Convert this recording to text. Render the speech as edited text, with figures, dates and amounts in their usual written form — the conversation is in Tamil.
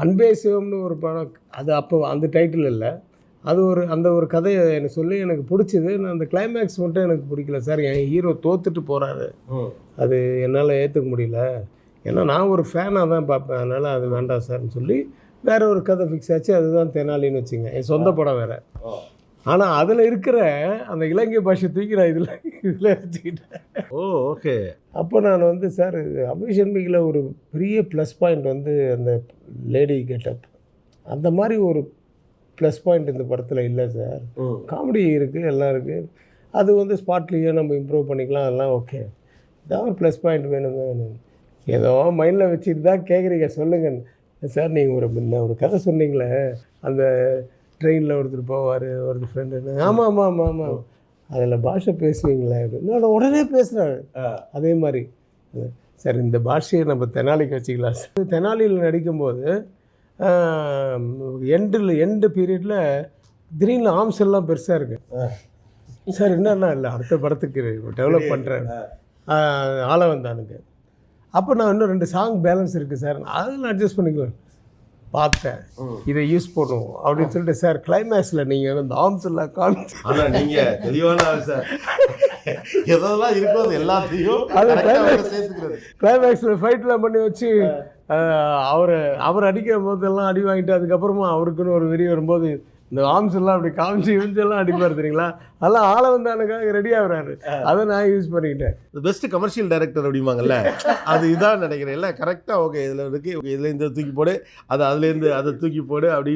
அன்பே சிவம்னு ஒரு படம், அது அப்போ அந்த டைட்டில் இல்லை. அது அந்த ஒரு கதையை எனக்கு சொல்லி எனக்கு பிடிச்சது. நான் அந்த கிளைமேக்ஸ் மட்டும் எனக்கு பிடிக்கல சார். என் ஹீரோ தோத்துட்டு போகிறாரு, அது என்னால் ஏற்றுக்க முடியல. ஏன்னா நான் ஒரு ஃபேனாக தான் பார்ப்பேன், அதனால் அது வேண்டாம் சார்னு சொல்லி வேறு ஒரு கதை ஃபிக்ஸ் ஆச்சு. அதுதான் தெனாலின்னு வச்சுங்க, என் சொந்த படம் வேறு. ஆனால் அதில் இருக்கிற அந்த இலங்கை பாஷை தூக்கி நான் இதில் வச்சுக்கிட்டேன். ஓகே. அப்போ நான் வந்து சார் அபி சண்முகில் ஒரு பெரிய ப்ளஸ் பாயிண்ட் வந்து அந்த லேடி கெட்டப், அந்த மாதிரி ஒரு ப்ளஸ் பாயிண்ட் இந்த படத்தில் இல்லை சார். காமெடி இருக்குது, எல்லாம் இருக்குது. அது வந்து ஸ்பாட்லேயே நம்ம இம்ப்ரூவ் பண்ணிக்கலாம், அதெல்லாம் ஓகே. இதான் ஒரு ப்ளஸ் பாயிண்ட் வேணும். ஏதோ மைண்டில் வச்சுட்டு தான் கேட்குறீங்க, சொல்லுங்கள் சார். நீங்கள் ஒரு கதை சொன்னீங்களே, அந்த ட்ரெயினில் ஒருத்தர் போவார், ஒருத்தர் ஃப்ரெண்டு. ஆமாம், அதில் பாஷை பேசுவீங்களே அப்படின்னு நான் உடனே பேசுகிறேன். அதே மாதிரி சார் இந்த பாஷையை நம்ம தெனாலிக்கு வச்சுக்கலாம் சார். தெனாலியில் நடிக்கும்போது எண்டு பீரியடில் திடீர்னு ஆர்ம்ஸ் எல்லாம் பெருசாக இருக்குது சார். என்னன்னா இல்லை, அடுத்த படத்துக்கு டெவலப் பண்ணுறேன் ஆளை வந்தானுங்க. அப்போ நான் இன்னும் 2 சாங் பேலன்ஸ் இருக்குது சார், அதெல்லாம் அட்ஜஸ்ட் பண்ணிக்கலாம் பார்த்தேன். இதை யூஸ் பண்ணுவோம் அப்படின்னு சொல்லிட்டு சார் கிளைமேக்ஸில் நீங்கள் அந்த ஆர்ம்ஸ் எல்லாம் காமிச்சு. ஆனால் நீங்கள் தெளிவான ஆள் சார், எதெல்லாம் இருக்கோ அது எல்லாத்தையும் கிளைமேக்ஸில் ஃபைட்லாம் பண்ணி வச்சு அவர் அடிக்கும் போதெல்லாம் அடி வாங்கிட்டு, அதுக்கப்புறமா அவருக்குன்னு ஒரு வெறி வரும்போது இந்த ஆர்ம்ஸ் எல்லாம் அப்படி காமிச்சு இவஞ்செல்லாம் அடிப்பார் தெரியுங்களா. அதெல்லாம் ஆளை வந்தானுக்காக ரெடி ஆகுறாரு, அதை நான் யூஸ் பண்ணிக்கிட்டேன். பெஸ்ட் கமர்ஷியல் டைரக்டர் அப்படிம்பாங்கல்ல, அது இதான் நினைக்கிறேன். இல்லை கரெக்டாக ஓகே, இதில் இருக்குது, இதில் இந்த தூக்கி போடு, அது அதுலேருந்து அதை தூக்கி போடு அப்படி